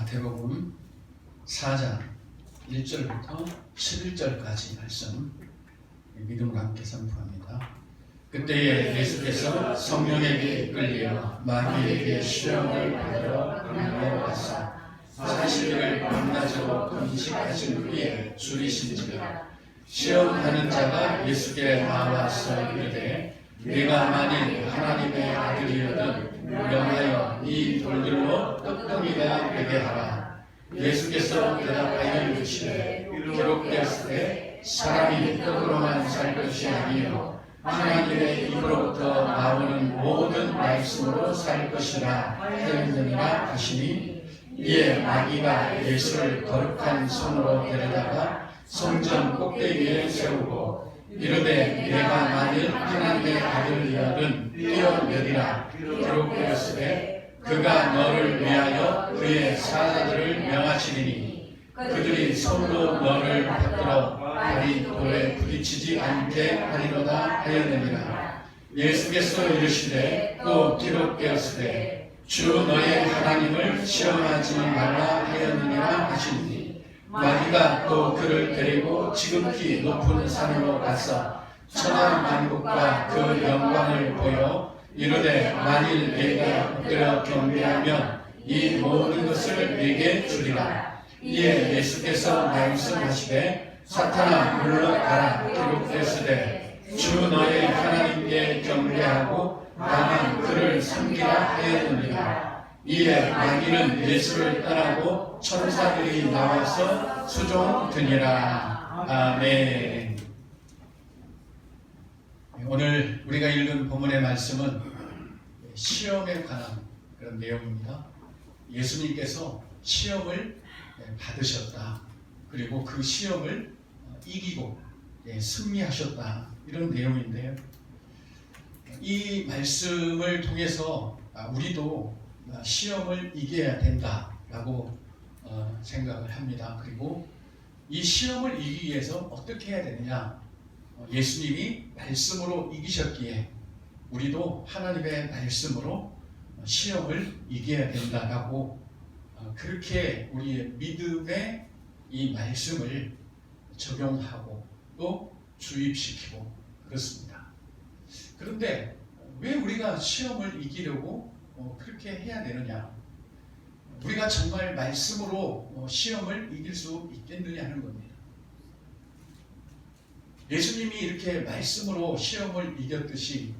마태복음 4장 1절부터 11절까지 말씀 믿음으로 함께 선포합니다. 그때에 예수께서 성령에게 이끌려 마귀에게 시험을 받으러 광야로 가사 40일을 밤낮으로 금식하신 후에 줄이신지라. 시험하는 자가 예수께 나와서 이르되 네가 만일 하나님의 아들이거든 명하여 이 돌들로 떡덩이가 되게 하라. 예수께서 대답하여 이르시되 기록되었으되 사람이 떡으로만 살 것이 아니요 하나님의 입으로부터 나오는 모든 말씀으로 살 것이라 하였느니라 하시니, 이에 마귀가 예수를 거룩한 손으로 데려다가 성전 꼭대기에 세우고 이르되 내가 만일 하나님의 아들이거든 뛰어내리라. 기록되었으되 그가 너를 위하여 그의 사자들을 명하시리니 그들이 손으로 너를 받들어 발이 돌에 부딪히지 않게 하리로다 하였느니라. 예수께서 이르시되 또 기록되었으되 주 너의 하나님을 시험하지 말라 하였느니라 하시니, 마귀가 또 그를 데리고 지극히 높은 산으로 가서 천하만국과 그 영광을 보여 이르되 만일 내가 엎드려 경배하면 이 모든 것을 내게 주리라. 이에 예수께서 말씀하시되 사탄아 물러가라. 기록되었으되 주 너의 하나님께 경배하고 다만 그를 섬기라 하였느니라. 이에 마귀는 예수를 떠나고 천사들이 나와서 수종드니라. 아멘. 오늘 우리가 읽은 본문의 말씀은 시험에 관한 그런 내용입니다. 예수님께서 시험을 받으셨다. 그리고 그 시험을 이기고 승리하셨다. 이런 내용인데요. 이 말씀을 통해서 우리도 시험을 이겨야 된다라고 생각을 합니다. 그리고 이 시험을 이기기 위해서 어떻게 해야 되느냐? 예수님이 말씀으로 이기셨기에 우리도 하나님의 말씀으로 시험을 이겨야 된다라고 그렇게 우리의 믿음의 이 말씀을 적용하고 또 주입시키고 그렇습니다. 그런데 왜 우리가 시험을 이기려고 그렇게 해야 되느냐? 우리가 정말 말씀으로 시험을 이길 수 있겠느냐 하는 겁니다. 예수님이 이렇게 말씀으로 시험을 이겼듯이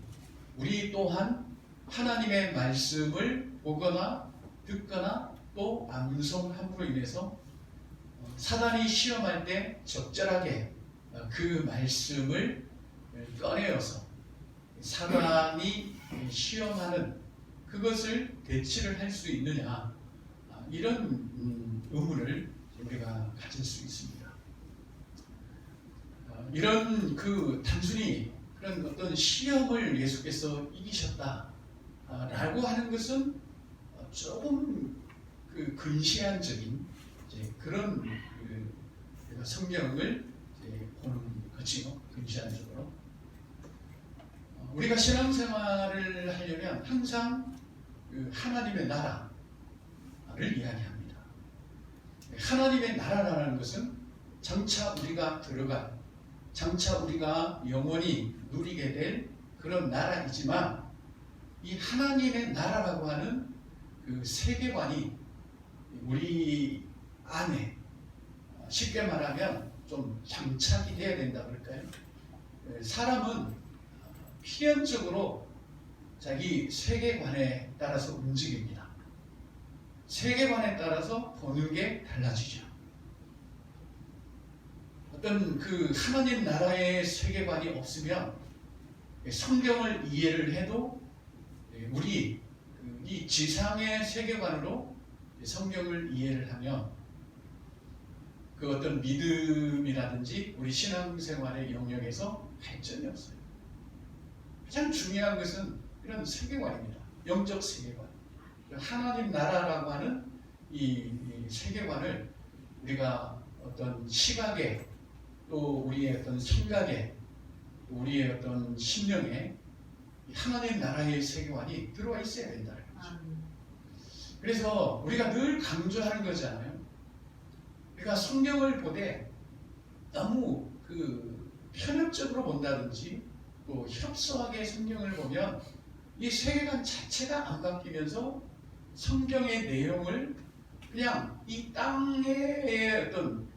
우리 또한 하나님의 말씀을 보거나 듣거나 또 암송함으로 인해서 사단이 시험할 때 적절하게 그 말씀을 꺼내어서 사단이 시험하는 그것을 대치를 할 수 있느냐, 이런 의문을 우리가 가질 수 있습니다. 이런 단순히 그런 어떤 시험을 예수께서 이기셨다라고 하는 것은 조금 근시안적인 그런 성경을 보는 거지요. 근시안적으로 우리가 신앙생활을 하려면 항상 하나님의 나라를 이야기합니다. 하나님의 나라라는 것은 장차 우리가 들어갈, 장차 우리가 영원히 누리게 될 그런 나라이지만, 이 하나님의 나라라고 하는 그 세계관이 우리 안에 쉽게 말하면 좀 장착이 돼야 된다 그럴까요? 사람은 필연적으로 자기 세계관에 따라서 움직입니다. 세계관에 따라서 보는 게 달라지죠. 어떤 하나님 나라의 세계관이 없으면 성경을 이해를 해도 우리 이 지상의 세계관으로 성경을 이해를 하면 그 어떤 믿음이라든지 우리 신앙생활의 영역에서 발전이 없어요. 가장 중요한 것은 이런 세계관입니다. 영적 세계관. 하나님 나라라고 하는 이 세계관을 우리가 어떤 시각에 또 우리의 어떤 생각에 우리의 어떤 심령에 하나님 나라의 세계관이 들어와 있어야 된다는 거죠. 그래서 우리가 늘 강조하는 거잖아요. 우리가 성경을 보되 너무 편협적으로 본다든지 또 협소하게 성경을 보면 이 세계관 자체가 안 바뀌면서 성경의 내용을 그냥 이 땅의 어떤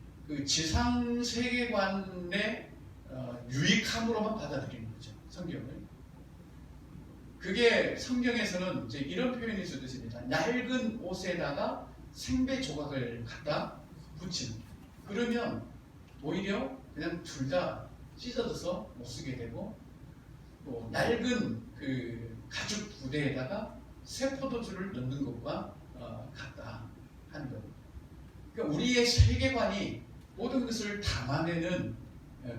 지상 세계관의 유익함으로만 받아들이는 거죠. 성경을. 그게 성경에서는 이제 이런 표현이 쓰여집니다. 낡은 옷에다가 생배 조각을 갖다 붙이는. 그러면 오히려 그냥 둘 다 찢어져서 못 쓰게 되고, 또 낡은 가죽 부대에다가 새 포도주를 넣는 것과 같다 하는 것. 그러니까 우리의 세계관이 모든 것을 담아내는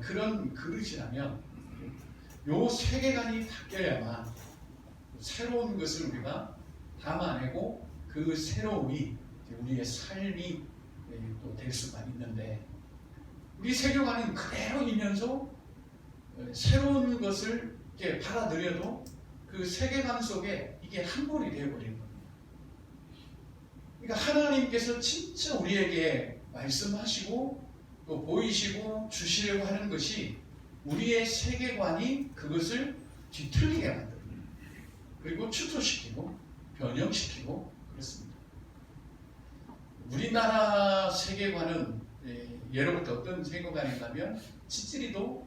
그런 그릇이라면, 요 세계관이 바뀌어야만 새로운 것을 우리가 담아내고 그 새로움이 우리의 삶이 또 될 수가 있는데, 우리 세계관은 그대로이면서 새로운 것을 이렇게 받아들여도 그 세계관 속에 이게 함몰이 되어버리는 겁니다. 그러니까 하나님께서 진짜 우리에게 말씀하시고 또 보이시고 주시려고 하는 것이 우리의 세계관이 그것을 뒤틀리게 만듭니다. 그리고 축소시키고 변형시키고 그렇습니다. 우리나라 세계관은 예로부터 어떤 세계관인가면 찌찌리도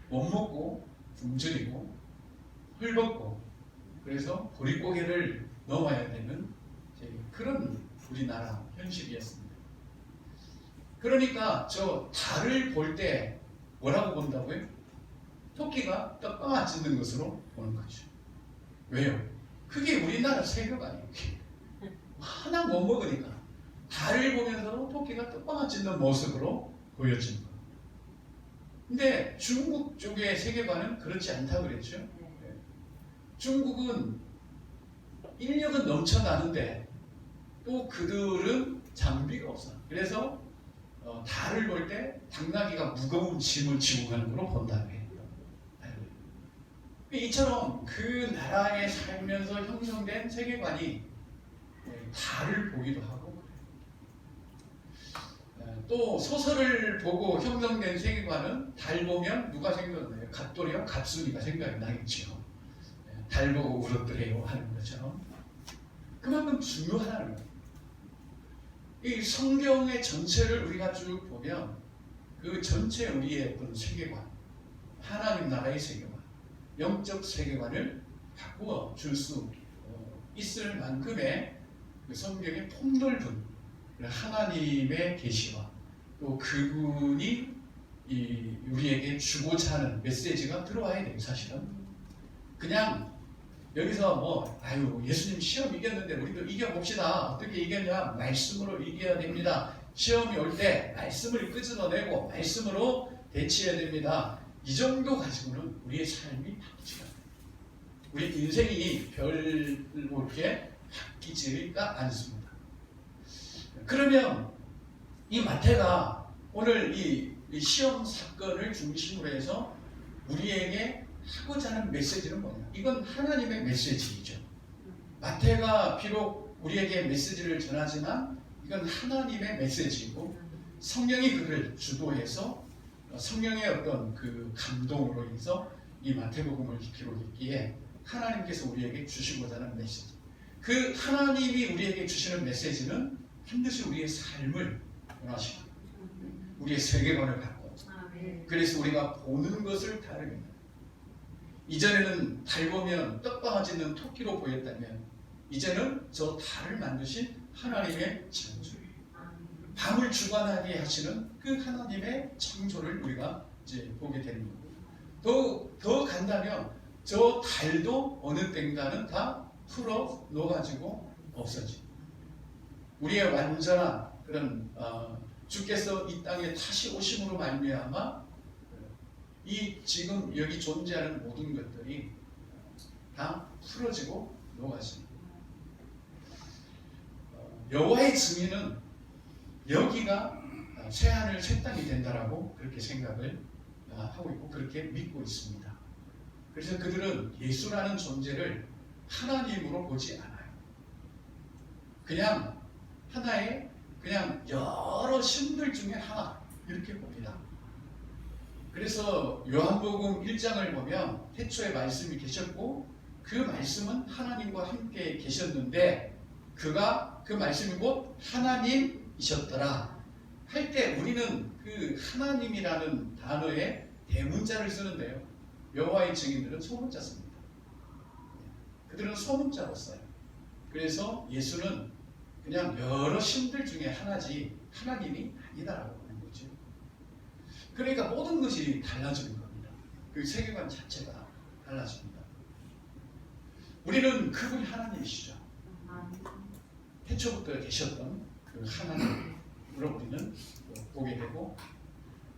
못 먹고 굶주리고 헐벗고 그래서 보릿고개를 넘어야 되는 그런 우리나라 현실이었습니다. 그러니까 저 달을 볼 때 뭐라고 본다고요? 토끼가 떡방아 찢는 것으로 보는 거죠. 왜요? 그게 우리나라 세계관이에요. 하나 못 먹으니까 달을 보면서도 토끼가 떡방아 찢는 모습으로 보여지는 거예요. 근데 중국 쪽의 세계관은 그렇지 않다고 그랬죠. 중국은 인력은 넘쳐나는데 또 그들은 장비가 없어. 그래서 달을 볼 때 당나귀가 무거운 짐을 지고 가는 걸로 본다고 해요. 이처럼 그 나라에 살면서 형성된 세계관이 달을 보기도 하고, 또 소설을 보고 형성된 세계관은 달 보면 누가 생각나요? 갓돌이와 갓순이가 생각이 나겠죠. 달 보고 울었더래요 하는 것처럼 그만큼 중요하다는 거예요. 이 성경의 전체를 우리가 쭉 보면 그 전체 우리의 어떤 세계관, 하나님 나라의 세계관, 영적 세계관을 바꾸어 줄 수 있을 만큼의 그 성경의 폭넓은 하나님의 계시와 또 그분이 우리에게 주고자 하는 메시지가 들어와야 돼요. 사실은 그냥 여기서 예수님 시험 이겼는데 우리도 이겨봅시다. 어떻게 이겼냐? 말씀으로 이겨야 됩니다. 시험이 올 때 말씀을 끄집어내고 말씀으로 대치해야 됩니다. 이 정도 가지고는 우리의 삶이 바뀌지 않아요. 우리 인생이 별로 이렇게 바뀌지가 않습니다. 그러면 이 마태가 오늘 이 시험 사건을 중심으로 해서 우리에게 하고자 하는 메시지는 뭐냐? 이건 하나님의 메시지이죠. 마태가 비록 우리에게 메시지를 전하지만 이건 하나님의 메시지이고 성령이 그를 주도해서 성령의 어떤 그 감동으로 인해서 이 마태복음을 기록했기에 하나님께서 우리에게 주시고자 하는 메시지. 그 하나님이 우리에게 주시는 메시지는 반드시 우리의 삶을 변화시키고 우리의 세계관을 바꿔. 그래서 우리가 보는 것을 다르게 합니다. 이전에는 달 보면 떡방아 찢는 토끼로 보였다면 이제는 저 달을 만드신 하나님의 창조예요. 밤을 주관하게 하시는 그 하나님의 창조를 우리가 이제 보게 되는 거고, 더 간다면 저 달도 어느 땐가는 다 풀어 놓아가지고 없어지. 우리의 완전한 그런 주께서 이 땅에 다시 오심으로 말미암아 이 지금 여기 존재하는 모든 것들이 다 풀어지고 녹아집니다. 여호와의 증인은 여기가 새하늘 새 땅이 된다라고 그렇게 생각을 하고 있고 그렇게 믿고 있습니다. 그래서 그들은 예수라는 존재를 하나님으로 보지 않아요. 그냥 하나의 그냥 여러 신들 중에 하나 이렇게 봅니다. 그래서 요한복음 1장을 보면 태초에 말씀이 계셨고 그 말씀은 하나님과 함께 계셨는데 그가 그 말씀이 곧 하나님이셨더라 할 때 우리는 그 하나님이라는 단어에 대문자를 쓰는데요. 여호와의 증인들은 소문자 씁니다. 그들은 소문자로 써요. 그래서 예수는 그냥 여러 신들 중에 하나지 하나님이 아니다라고 하는 거죠. 그러니까 모든 것이 달라지는 겁니다. 그 세계관 자체가 달라집니다. 우리는 그분이 하나님이시죠. 태초부터 계셨던 그 하나님으로 우리는 보게 되고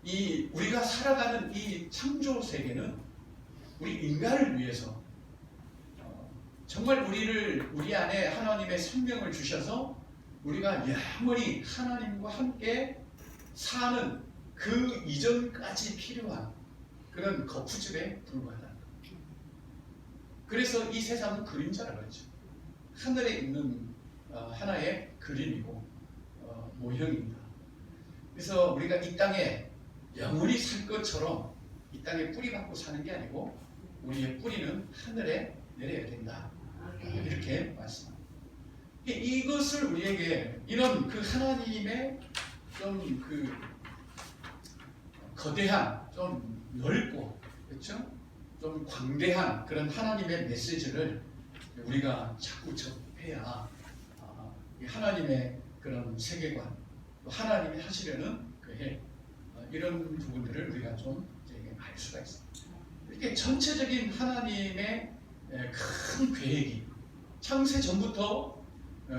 이 우리가 살아가는 이 창조 세계는 우리 인간을 위해서 정말 우리 안에 하나님의 생명을 주셔서 우리가 영원히 하나님과 함께 사는 그 이전까지 필요한 그런 거푸집에 불과하다. 그래서 이 세상은 그림자라고 하죠. 하늘에 있는 하나의 그림이고 모형입니다. 그래서 우리가 이 땅에 영원히 살 것처럼 이 땅에 뿌리 받고 사는 게 아니고 우리의 뿌리는 하늘에 내려야 된다. 이렇게 말씀합니다. 이것을 우리에게 이런 그 하나님의 좀 그 거대한 좀 넓고 그렇죠? 좀 광대한 그런 하나님의 메시지를 우리가 자꾸 접해야 하나님의 그런 세계관 또 하나님이 하시려는 이런 부분들을 우리가 좀 알 수가 있습니다. 이렇게 전체적인 하나님의 큰 계획이 창세 전부터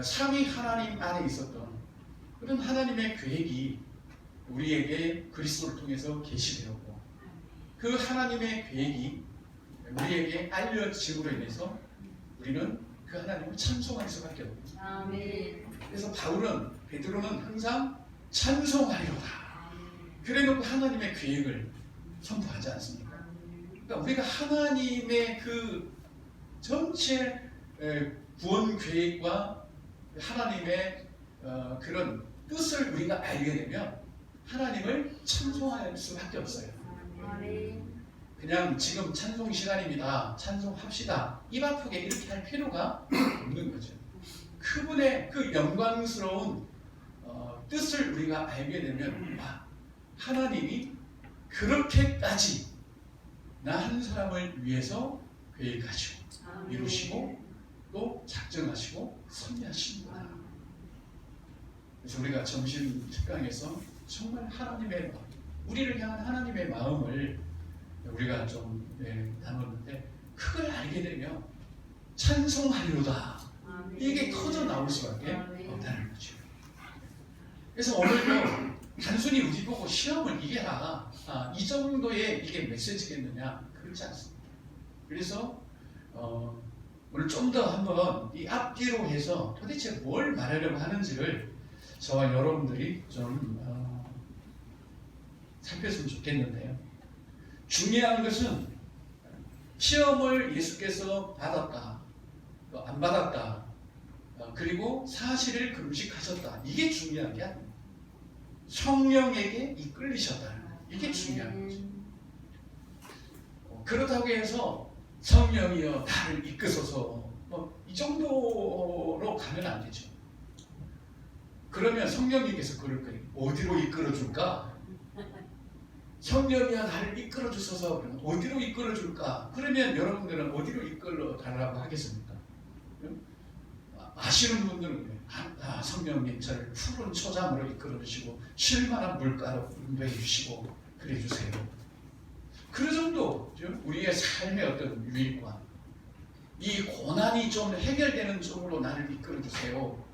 삼위 하나님 안에 있었던 그런 하나님의 계획이 우리에게 그리스도를 통해서 계시되었고 그 하나님의 계획이 우리에게 알려짐으로 인해서 우리는 그 하나님을 찬송할 수밖에 없습니다. 그래서 베드로는 항상 찬송하리로다. 그래놓고 하나님의 계획을 선포하지 않습니까? 그러니까 우리가 하나님의 그 전체 구원 계획과 하나님의 그런 뜻을 우리가 알게 되면 하나님을 찬송할 수밖에 없어요. 그냥 지금 찬송 시간입니다. 찬송합시다. 입 아프게 이렇게 할 필요가 없는 거죠. 그분의 그 영광스러운 뜻을 우리가 알게 되면 하나님이 그렇게까지 나 한 사람을 위해서 계획하시고 이루시고 또 작정하시고 섭리하십니다. 그래서 우리가 점심 특강에서 정말 하나님의 우리를 향한 하나님의 마음을 우리가 좀 나눴는데 그걸 알게 되면 찬송하리로다 이게 터져 나올 수밖에 없다는 거죠. 그래서 오늘도 단순히 우리 보고 시험을 이겨라 이 정도의 이게 메시지겠느냐 그렇지 않습니다. 그래서 오늘 좀 더 한번 이 앞뒤로 해서 도대체 뭘 말하려고 하는지를 저와 여러분들이 좀 살폈으면 좋겠는데요. 중요한 것은 시험을 예수께서 받았다, 안 받았다, 그리고 사실을 금식하셨다. 이게 중요한 게 아닙니다. 성령에게 이끌리셨다. 이게 중요한 거죠. 그렇다고 해서 성령이여 나를 이끄소서 이 정도로 가면 안 되죠. 그러면 성령님께서 그럴 거예요. 어디로 이끌어줄까? 성령이여 나를 이끌어주소서. 그러면 어디로 이끌어줄까? 그러면 여러분들은 어디로 이끌어달라고 하겠습니까? 아시는 분들은 성령님 저를 푸른 초장으로 이끌어주시고 실만한 물가로 인도해 주시고 그래 주세요. 그 정도 우리의 삶의 어떤 유익과 이 고난이 좀 해결되는 쪽으로 나를 이끌어주세요.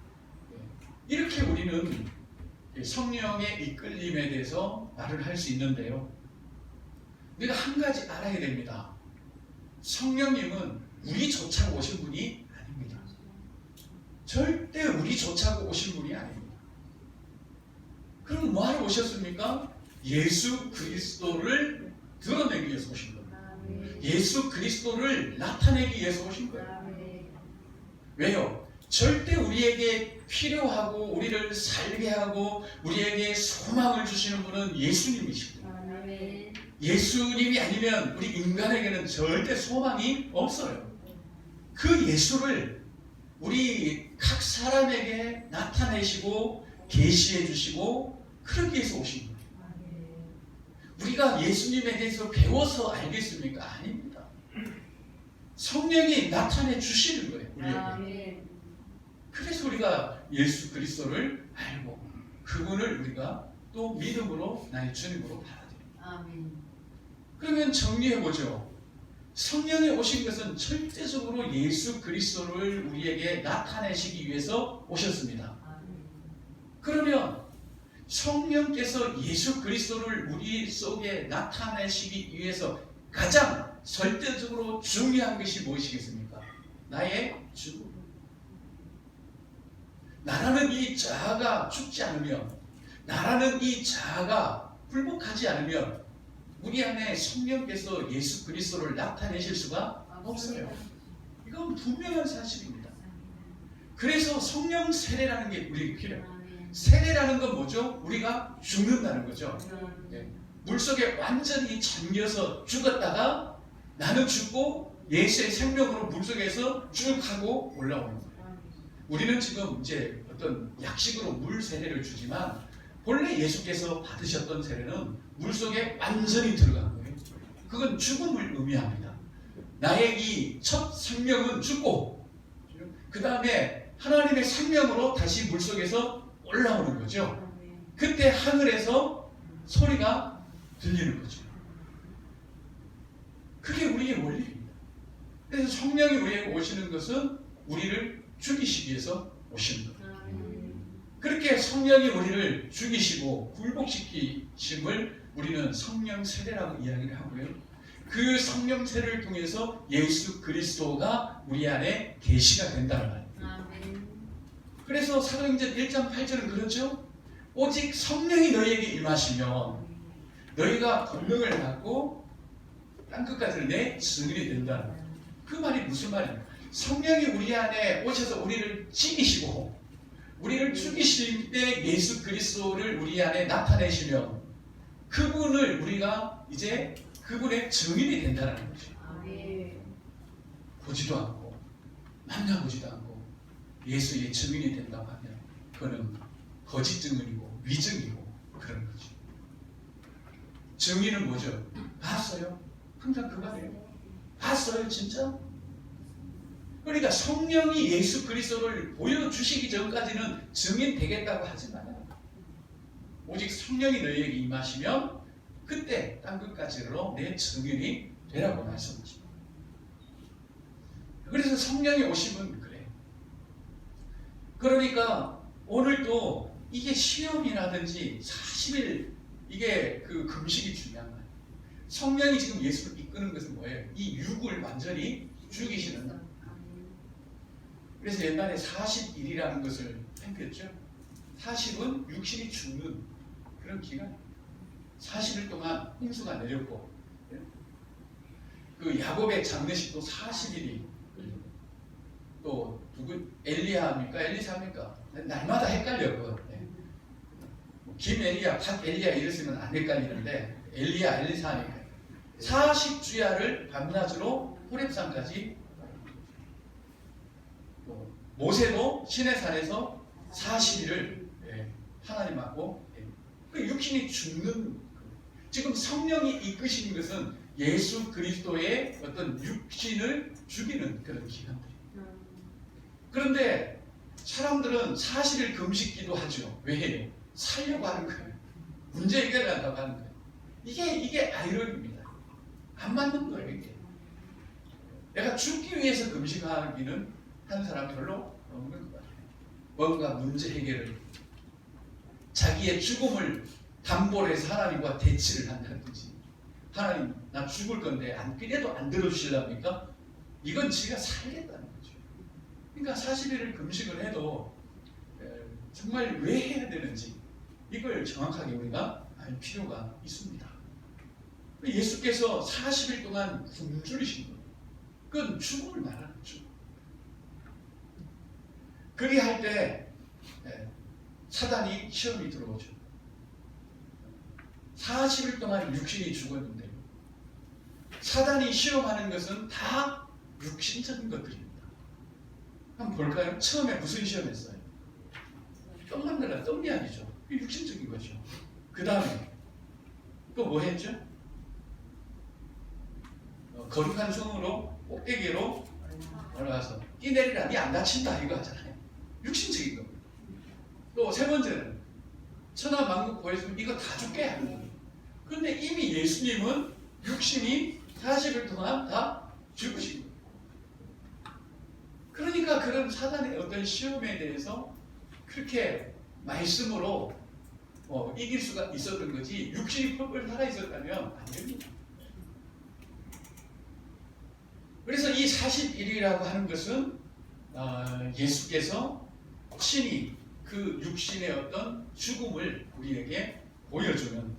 이렇게 우리는 성령의 이끌림에 대해서 말을 할 수 있는데요. 우리가 한 가지 알아야 됩니다. 성령님은 우리 조차고 오신 분이 아닙니다. 절대 우리 조차고 오신 분이 아닙니다. 그럼 뭐하러 오셨습니까? 예수 그리스도를 드러내기 위해서 오신 겁니다. 예수 그리스도를 나타내기 위해서 오신 거예요. 왜요? 절대 우리에게 필요하고 우리를 살게 하고 우리에게 소망을 주시는 분은 예수님이십니다. 아멘. 예수님이 아니면 우리 인간에게는 절대 소망이 없어요. 그 예수를 우리 각 사람에게 나타내시고 계시해 주시고 그러기 위해서 오신 거예요. 우리가 예수님에 대해서 배워서 알겠습니까? 아닙니다. 성령이 나타내 주시는 거예요. 우리에게. 아멘. 그래서 우리가 예수 그리스도를 알고 그분을 우리가 또 믿음으로 나의 주님으로 받아들여요. 아멘. 그러면 정리해보죠. 성령이 오신 것은 절대적으로 예수 그리스도를 우리에게 나타내시기 위해서 오셨습니다. 아멘. 그러면 성령께서 예수 그리스도를 우리 속에 나타내시기 위해서 가장 절대적으로 중요한 것이 무엇이겠습니까? 나의 죽음. 나라는 이 자아가 죽지 않으면, 나라는 이 자아가 굴복하지 않으면 우리 안에 성령께서 예수 그리스도를 나타내실 수가 없어요. 이건 분명한 사실입니다. 그래서 성령 세례라는 게 우리에게 필요해요. 세례라는 건 뭐죠? 우리가 죽는다는 거죠. 물속에 완전히 잠겨서 죽었다가 나는 죽고 예수의 생명으로 물속에서 쭉 하고 올라오는 거예요. 우리는 지금 이제 어떤 약식으로 물 세례를 주지만 본래 예수께서 받으셨던 세례는 물속에 완전히 들어간 거예요. 그건 죽음을 의미합니다. 나의 이 첫 생명은 죽고 그 다음에 하나님의 생명으로 다시 물속에서 올라오는 거죠. 그때 하늘에서 소리가 들리는 거죠. 그게 우리의 원리입니다. 그래서 성령이 우리에게 오시는 것은 우리를 죽이시기 위해서 오시는 거예요. 그렇게 성령이 우리를 죽이시고 굴복시키심을 우리는 성령 세례라고 이야기를 하고요. 그 성령 세례를 통해서 예수 그리스도가 우리 안에 계시가 된다는 말입니다. 그래서 사도행전 1장 8절은 그렇죠. 오직 성령이 너희에게 임하시면 너희가 권능을 받고 땅끝까지 내 증인이 된다는 거예요. 그 말이 무슨 말입니까? 성령이 우리 안에 오셔서 우리를 지키시고 우리를 죽이실 때 예수 그리스도를 우리 안에 나타내시면 그분을 우리가 이제 그분의 증인이 된다는 거죠. 보지도 않고 만나보지도 않고 예수의 증인이 된다고 하면 그거는 거짓 증인이고 위증이고 그런 거죠. 증인은 뭐죠? 봤어요? 항상 그 말이에요. 봤어요 진짜? 그러니까 성령이 예수 그리스도를 보여주시기 전까지는 증인 되겠다고 하지 마요. 오직 성령이 너희에게 임하시면 그때 땅끝까지로 내 증인이 되라고 말씀하십니다. 그래서 성령이 오시면 그래요. 그러니까 오늘도 이게 시험이라든지 40일 이게 그 금식이 중요한 거예요. 성령이 지금 예수를 이끄는 것은 뭐예요? 이 육을 완전히 죽이시는 거예요. 그래서 옛날에 40일이라는 것을 팽겼죠. 40은 육신이 죽는 그런 기간. 40일 동안 홍수가 내렸고 그 야곱의 장례식도 40일이 또 누구 엘리야입니까? 엘리사입니까? 날마다 헷갈려요. 김엘리야, 박엘리야 이랬으면 안 헷갈리는데 엘리야, 엘리사니까 40주야를 밤낮으로 호렙산까지 모세도 시내산에서 40일을 하나님하고 그 육신이 죽는 지금 성령이 이끄시는 것은 예수 그리스도의 어떤 육신을 죽이는 그런 기간들이에요. 그런데 사람들은 40일 금식기도 하죠. 왜 해요? 살려고 하는 거예요. 문제 해결하려고 하는 거예요. 이게 아이러니입니다. 안 맞는 거예요. 이게. 내가 죽기 위해서 금식하기는 한 사람 별로 없는 것 같아요. 뭔가 문제 해결을 자기의 죽음을 담보로 해서 하나님과 대치를 한다든지 하나님 나 죽을 건데 그래도 안 들어주실랍니까? 이건 지가 살겠다는 거죠. 그러니까 40일을 금식을 해도 정말 왜 해야 되는지 이걸 정확하게 우리가 알 필요가 있습니다. 예수께서 40일 동안 굶주리신 거예요. 그건 죽음을 말하는 거죠. 그리 할 때 사단이 시험이 들어오죠. 40일 동안 육신이 죽었는데 사단이 시험하는 것은 다 육신적인 것들입니다. 한번 볼까요? 처음에 무슨 시험했어요? 떡 만들라, 떡 이야기죠. 육신적인 거죠. 그 다음에 또 뭐 했죠? 거룩한 성으로 꼭대기로 올라가서 이 내리라, 니 안 다친다 이거 하잖아요. 육신적인 거. 또 세 번째는 천하만국 보여주면 이거 다 죽게 하는 거예요. 그런데 이미 예수님은 육신이 40일 동안 다 죽으신 거예요. 그러니까 그런 사단의 어떤 시험에 대해서 그렇게 말씀으로 이길 수가 있었던 거지, 육신이 펄펄 살아있었다면 안 됩니다. 그래서 이 40일이라고 하는 것은 예수께서 친히 그 육신의 어떤 죽음을 우리에게 보여주는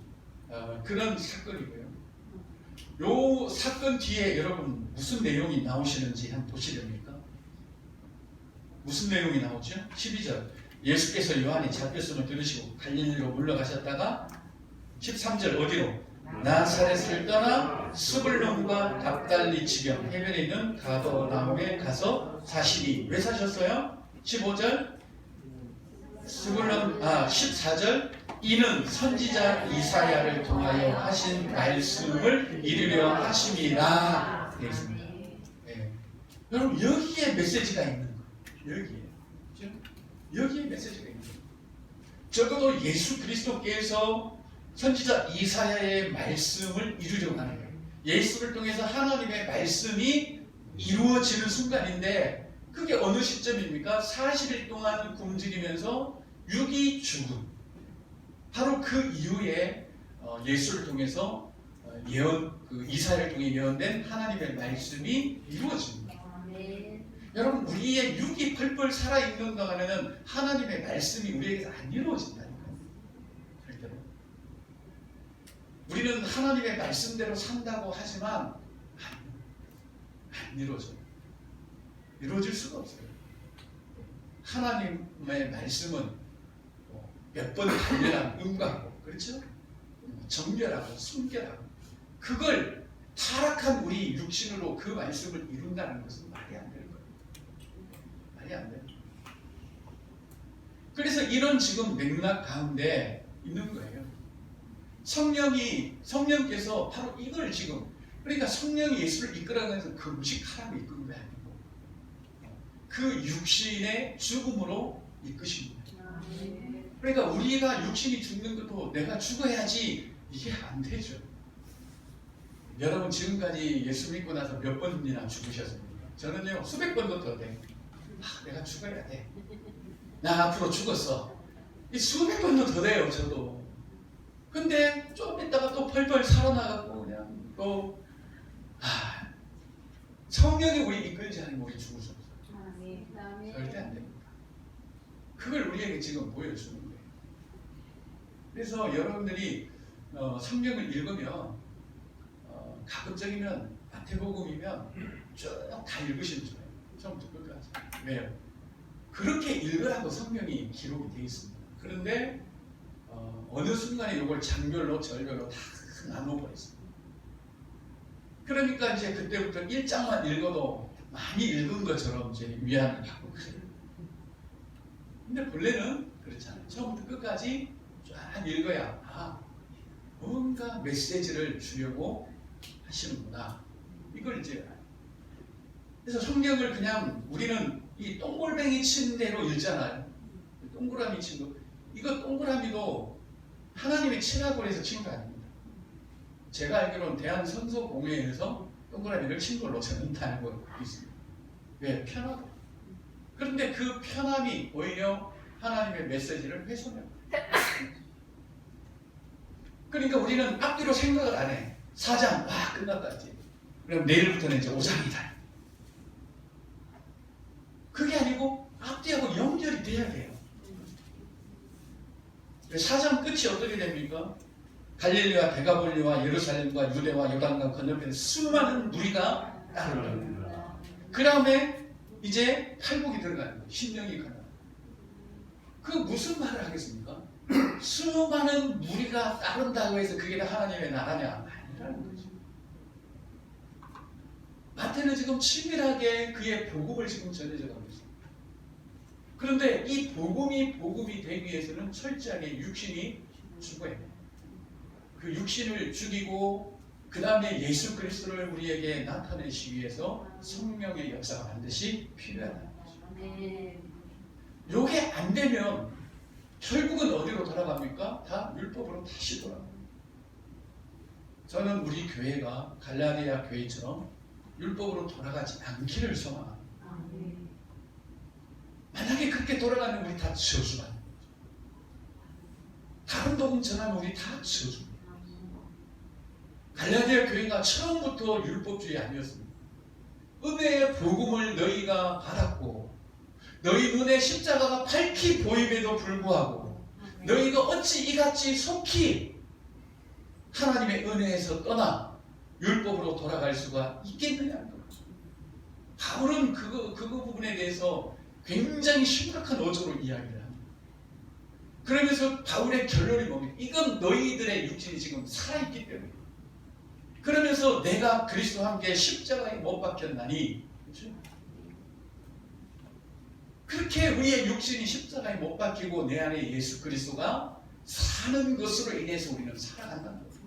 그런 사건이고요. 요 사건 뒤에 여러분 무슨 내용이 나오시는지 한번 보시렵니까? 무슨 내용이 나오죠? 12절. 예수께서 요한이 잡혔음을 들으시고 갈릴리로 물러가셨다가 13절 어디로? 나사렛을 떠나 스불론과 답달리 지경 해변에 있는 가버나움에 가서 사시니. 왜 사셨어요? 15절 14절 이는 선지자 이사야를 통하여 하신 말씀을 이루려 하심이라 되어 있습니다. 여러분 여기에 메시지가 있는 거예요. 여기에 메시지가 있는 거예요. 적어도 예수 그리스도께서 선지자 이사야의 말씀을 이루려고 하는 거예요. 예수를 통해서 하나님의 말씀이 이루어지는 순간인데 그게 어느 시점입니까? 40일 동안 굶주리면서 육이 죽음. 바로 그 이후에 예수를 통해서 이사야를 통해 예언된 하나님의 말씀이 이루어집니다. 여러분 우리의 육이 펄펄 살아있는 동안에는 하나님의 말씀이 우리에게서 안 이루어진다니까요. 절대로. 우리는 하나님의 말씀대로 산다고 하지만 안 이루어져요. 이루어질 수가 없어요. 하나님의 말씀은 몇 번 단련한 음각고, 그렇죠? 정결하고 순결하고, 그걸 타락한 우리 육신으로 그 말씀을 이룬다는 것은 말이 안 되는 거예요. 말이 안 돼요. 그래서 이런 지금 맥락 가운데 있는 거예요. 성령께서 바로 이걸 지금, 그러니까 성령이 예수를 이끌어가면서 금식하라고 이끄는 게 아니고 그 육신의 죽음으로 이끄십니다. 그러니까 우리가 육신이 죽는 것도 내가 죽어야지 이게 안 되죠. 여러분 지금까지 예수 믿고 나서 몇 번이나 죽으셨습니까? 저는요 수백 번도 더 돼. 내가 죽어야 돼. 나 앞으로 죽었어. 이 수백 번도 더 돼요 저도. 근데 좀 있다가 또 펄펄 살아나가고 그냥 또 성령이 우리 이끌지 않으면 우리 죽을 수 없어요. 절대 안 됩니다. 그걸 우리에게 지금 보여주는 거예요. 그래서 여러분들이 성경을 읽으면 가급적이면 마태복음이면 쭉 다 읽으시면 좋아요. 처음부터 끝까지. 왜요? 그렇게 읽으라고 성경이 기록이 되어 있습니다. 그런데 어느 순간에 이걸 장별로 절별로 다 나눠버렸습니다. 그러니까 이제 그때부터 1장만 읽어도 많이 읽은 것처럼 이제 위안을 받고 그래요. 근데 본래는 그렇지 않아요. 처음부터 끝까지 쫙 읽어야 뭔가 메시지를 주려고 하시는구나. 이걸 이제 알아요. 그래서 성경을 그냥 우리는 이 동글뱅이 친 대로 읽잖아요. 동그라미 친 거. 이거 동그라미도 하나님이 치라고 해서 친 거 아닙니다. 제가 알기로는 대한선소공회에서 동그라미를 친 걸로 저는 다 알고 있습니다. 왜? 편하다. 그런데 그 편함이 오히려 하나님의 메시지를 훼손해요. 그러니까 우리는 앞뒤로 생각을 안 해. 4장, 끝났다 이제. 그럼 내일부터는 이제 5장이다. 그게 아니고 앞뒤하고 연결이 돼야 돼요. 4장 끝이 어떻게 됩니까? 갈릴리와 데가볼리와 예루살렘과 유대와 요단강 건너편에 수많은 무리가 따르더라. 그 다음에 이제 팔복이 들어가는 거예요. 신령이 가는 거예요. 그 무슨 말을 하겠습니까? 수많은 무리가 따른다고 해서 그게 다 하나님의 나라냐? 아니라는 거죠. 마태는 지금 치밀하게 그의 복음을 지금 전해져 가고 있습니다. 그런데 이 복음이 되기 위해서는 철저하게 육신이 죽어야 돼요. 그 육신을 죽이고 그 다음에 예수 그리스도를 우리에게 나타내시기 위해서 성령의 역사가 반드시 필요하다는 거죠. 요게 안 되면 결국은 어디로 돌아갑니까? 다 율법으로 다시 돌아갑니다. 저는 우리 교회가 갈라디아 교회처럼 율법으로 돌아가지 않기를 소망합니다. 만약에 그렇게 돌아가면 우리 다 저주받는 거죠. 다른 복음 전하면 우리 다 저주입니다. 갈라디아 교회가 처음부터 율법주의 아니었습니다. 은혜의 복음을 너희가 받았고 너희 눈에 십자가가 밝히 보임에도 불구하고 너희가 어찌 이같이 속히 하나님의 은혜에서 떠나 율법으로 돌아갈 수가 있겠느냐는 거죠. 바울은 그 부분에 대해서 굉장히 심각한 어조로 이야기를 합니다. 그러면서 바울의 결론이 뭡니까? 이건 너희들의 육신이 지금 살아있기 때문에. 그러면서 내가 그리스도와 함께 십자가에 못 박혔나니, 그렇죠? 그렇게 우리의 육신이 십자가에 못 박히고 내 안에 예수 그리스도가 사는 것으로 인해서 우리는 살아간다는 거죠.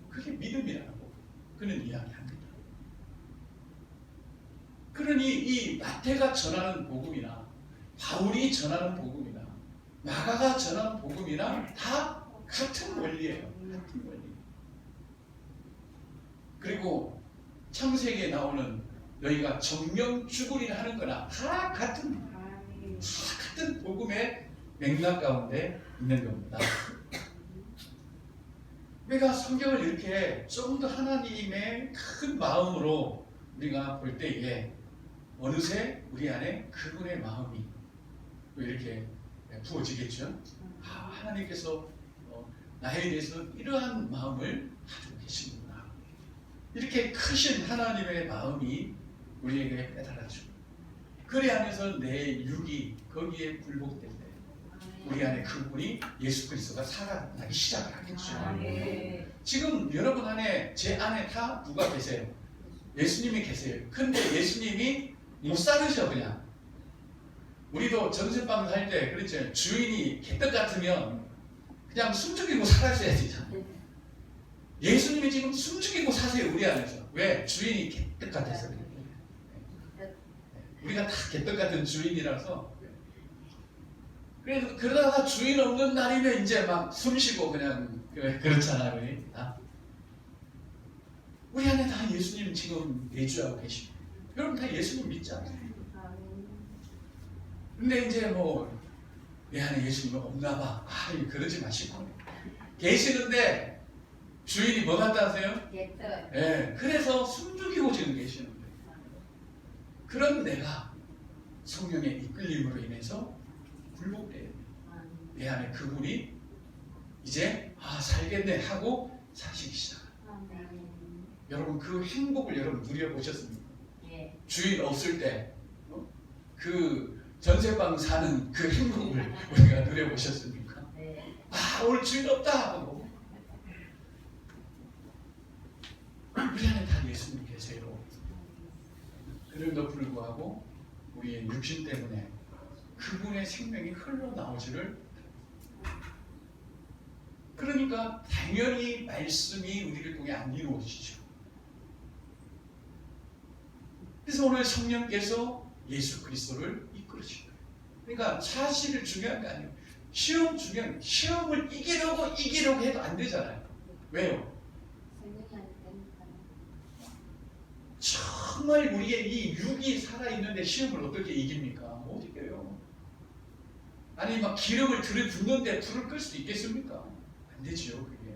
그게 믿음이라고 그는 이야기합니다. 그러니 이 마태가 전하는 복음이나 바울이 전하는 복음이나 마가가 전하는 복음이나 다 같은 원리예요. 같은 원리. 그리고 창세기에 나오는 너희가 정령 죽으리라 하는 거나 다 같은 복음의 맥락 가운데 있는 겁니다. 우리가 성경을 이렇게 좀 더 하나님의 큰 마음으로 우리가 볼 때에 어느새 우리 안에 그분의 마음이 이렇게 부어지겠죠. 하나님께서 나에 대해서 이러한 마음을 가지고 계시는구나. 이렇게 크신 하나님의 마음이 우리에게 깨달아지고 그래 하면서 내 육이 거기에 굴복될 때 우리 안에 그분이 예수 그리스도가 살아나기 시작을 하겠죠. 지금 여러분 안에 제 안에 다 누가 계세요? 예수님이 계세요. 근데 예수님이 못 살으셔 그냥. 우리도 전세방 살 때 그렇죠. 주인이 개떡 같으면 그냥 숨죽이고 살았어야 되잖아요. 예수님이 지금 숨죽이고 사세요 우리 안에서. 왜? 주인이 개떡 같아서 그래요. 우리가 다 개떡 같은 주인이라서. 그래서 그러다가 주인 없는 날이면 이제 막 숨쉬고 그냥 그렇잖아요. 우리 안에 다 예수님 지금 내주하고 계시고 여러분 다 예수님 믿지 않아요? 근데 이제 뭐 내 안에 예수님은 없나 봐. 그러지 마시고 계시는데 주인이 뭐 같다 하세요? 네, 그래서 숨죽이고 지금 계시는 거예요. 그런 내가 성령의 이끌림으로 인해서 굴복돼요. 내 안에 그분이 이제 살겠네 하고 사시기 시작합니다. 여러분 그 행복을 여러분 누려보셨습니까? 주인 없을 때 그 전세방 사는 그 행복을 우리가 누려보셨습니까? 오늘 주인 없다 하고 우리 안에 다 예수님 계세요. 그럼에도 불구하고 우리의 육신 때문에 그분의 생명이 흘러나오지를 그러니까 당연히 말씀이 우리를 통해 안 이루어지죠. 그래서 오늘 성령께서 예수 그리스도를 이끌으신 거예요. 그러니까 사실을 중요한 게 아니에요. 시험을 이기려고 해도 안 되잖아요. 왜요? 정말 우리의 이 육이 살아있는데 시험을 어떻게 이깁니까? 못 이겨요. 아니 막 기름을 들이붓는데 불을 끌 수도 있겠습니까? 안 되지요 그게.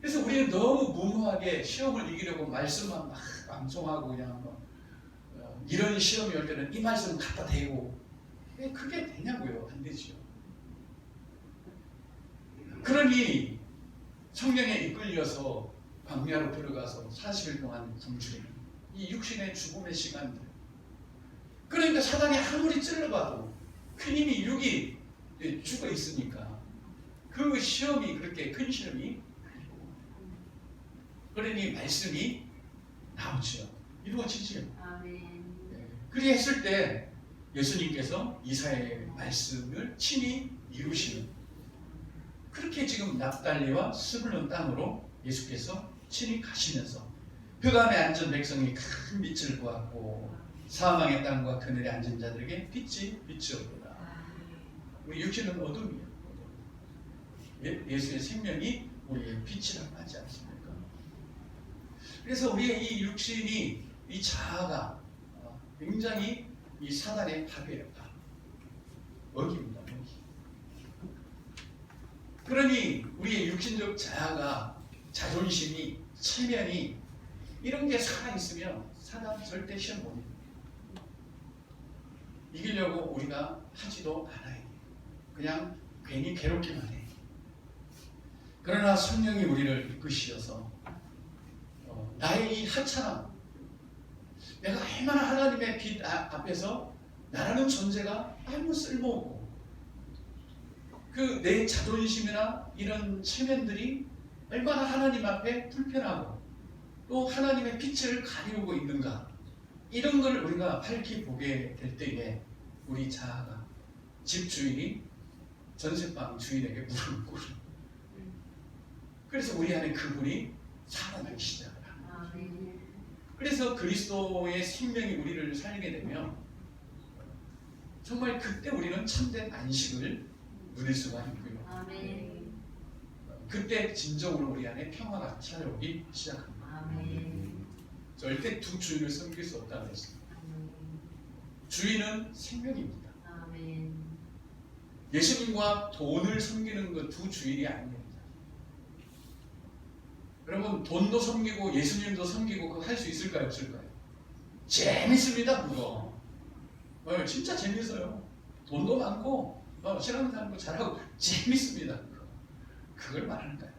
그래서 우리는 너무 무모하게 시험을 이기려고 말씀만 막 방송하고 그냥 이런 시험이 올 때는 이 말씀 갖다 대고 그게 되냐고요? 안 되지요. 그러니 성령에 이끌려서 광야로 들어가서 40일 동안 굶주리는 이 육신의 죽음의 시간들. 그러니까 사단이 아무리 찔러봐도 그 이미 육이 죽어 있으니까 그 시험이 그렇게 큰 시험이 그러니 말씀이 나오죠. 이루어지지요. 아멘. 그리 했을 때 예수님께서 이사야의 말씀을 친히 이루시는 그렇게 지금 납달리와 스불론 땅으로 예수께서 친히 가시면서 흑암에 앉은 백성이 큰 빛을 보았고 사망의 땅과 그늘에 앉은 자들에게 빛이 비추었도다. 우리 육신은 어둠이에요. 예수의 생명이 우리의 빛이라고 하지 않습니까? 그래서 우리의 이 육신이 이 자아가 굉장히 이 사단의 밥이에요. 밥. 먹입니다. 먹이. 그러니 우리의 육신적 자아가 자존심이 체면이 이런 게 살아있으면 사단 절대 시험 못 이깁니다. 이기려고 우리가 하지도 않아야 해요. 그냥 괜히 괴롭기만 해. 그러나 성령이 우리를 이끄시어서 나의 이 하찮음, 내가 얼마나 하나님의 빛 앞에서 나라는 존재가 아무 쓸모없고 그 내 자존심이나 이런 체면들이 얼마나 하나님 앞에 불편하고 또 하나님의 빛을 가리우고 있는가, 이런 걸 우리가 밝히 보게 될 때에 우리 자아가 집주인이 전세방 주인에게 물을 꿇어요. 그래서 우리 안에 그분이 살아나기 시작을 합니다. 그래서 그리스도의 생명이 우리를 살게 되면 정말 그때 우리는 참된 안식을 누릴 수가 있고요. 아멘. 그때 진정으로 우리 안에 평화가 찾아오기 시작합니다. 아멘. 절대 두 주인을 섬길 수 없다고 했습니다. 주인은 생명입니다. 아멘. 예수님과 돈을 섬기는 그 두 주인이 아닙니다. 여러분, 돈도 섬기고 예수님도 섬기고 그거 할 수 있을까요? 없을까요? 재밌습니다. 그거 진짜 재밌어요. 돈도 많고 신앙생활도 잘하고 재밌습니다. 그걸 말하는 거예요.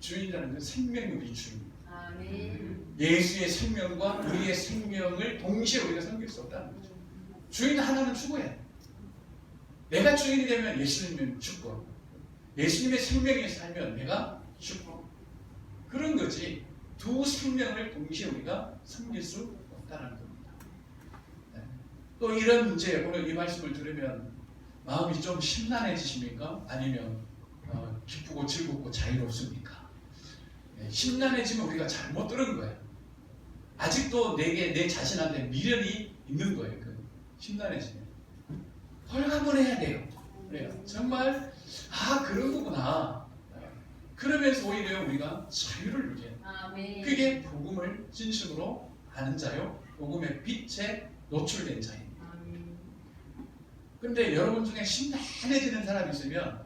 주인이라는 건 생명이 우리 주인. 아멘. 예수의 생명과 우리의 생명을 동시에 우리가 섬길 수 없다는 거죠. 주인 하나는 죽어야 돼. 내가 주인이 되면 예수님은 죽고, 예수님의 생명에 살면 내가 죽고, 그런 거지. 두 생명을 동시에 우리가 섬길 수 없다는 겁니다. 또 이런 문제, 오늘 이 말씀을 들으면 마음이 좀 심란해지십니까? 아니면 기쁘고 즐겁고 자유롭습니까? 심란해지면 우리가 잘못 들은 거예요. 아직도 내 자신한테 미련이 있는 거예요. 그 심란해지면 홀가분해야 돼요. 그래요. 정말 그런 거구나. 그러면서 오히려 우리가 자유를 누려요. 아멘. 그게 복음을 진심으로 아는 자요, 복음의 빛에 노출된 자입니다. 그런데 여러분 중에 심란해지는 사람이 있으면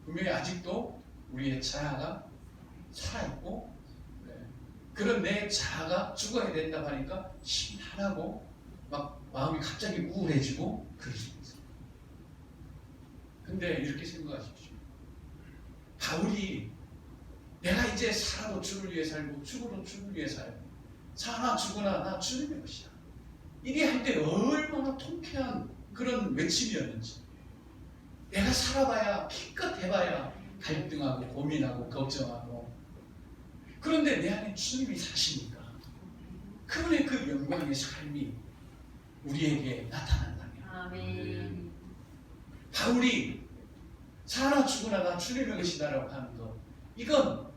분명히 아직도 우리의 자아가 살아있고, 그런 내 자아가 죽어야 된다고 하니까 심란하고 막 마음이 갑자기 우울해지고 그럴 수 있어요. 근데 이렇게 생각하십시오. 바울이 내가 이제 살아도 주를 위해 살고 죽어도 주를 위해 살고 사나 죽으나 나 주님의 것이야, 이게 할 때 얼마나 통쾌한 그런 외침이었는지. 내가 살아봐야 기껏 해봐야 갈등하고 고민하고 걱정하고, 그런데 내 안에 주님이 사시니까 그분의 그 영광의 삶이 우리에게 나타난다면, 아멘. 바울이 사나 죽으나 나 주님의 것이다라고 하는 것, 이건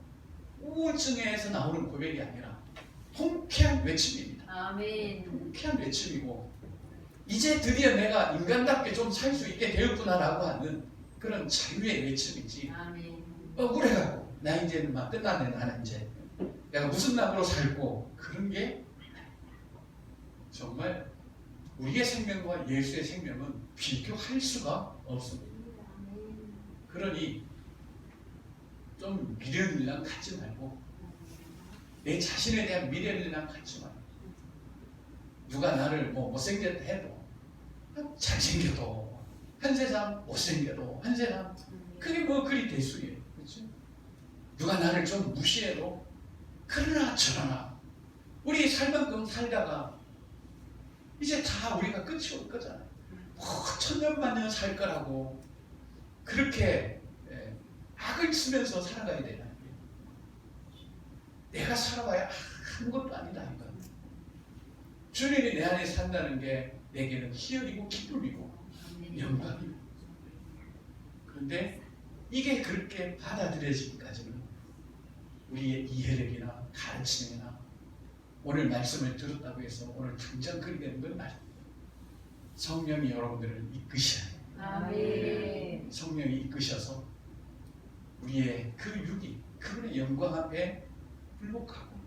우울증에서 나오는 고백이 아니라 통쾌한 외침입니다. 아멘. 통쾌한 외침이고, 이제 드디어 내가 인간답게 좀 살 수 있게 되었구나라고 하는 그런 자유의 외침이지. 아멘. 억울해가고 나 이제는 막 끝났네, 나는 이제 내가 무슨 낙으로 살고, 그런 게 정말 우리의 생명과 예수의 생명은 비교할 수가 없습니다. 그러니 좀 미련이랑 갖지 말고, 내 자신에 대한 미련이랑 갖지 말고, 누가 나를 못생겼다 해도 잘생겨도 한 세상, 못생겨도 한 세상, 그게 그리 대수예요. 그렇죠? 누가 나를 좀 무시해도 그러나 저러나 우리 살 만큼 살다가 이제 다 우리가 끝이 올 거잖아요. 천년만년 살 거라고 그렇게 악을 쓰면서 살아가야 되나? 내가 살아봐야 아무것도 아니다 이거. 주님이 내 안에 산다는 게 내게는 희열이고 기쁨이고 영광이고. 그런데 이게 그렇게 받아들여지기까지는 우리의 이해력이나 가르침이나 오늘 말씀을 들었다고 해서 오늘 당장 그리게 되는 건 아닙니다. 성령이 여러분들을 이끄셔야 해요. 아멘. 성령이 이끄셔서 우리의 그 육이 그분의 영광 앞에 굴복하고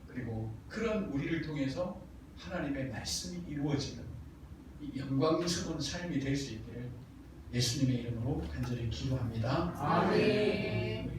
그리고 그런 우리를 통해서 하나님의 말씀이 이루어지는 이 영광스러운 삶이 될 수 있기를 예수님의 이름으로 간절히 기도합니다. 아멘.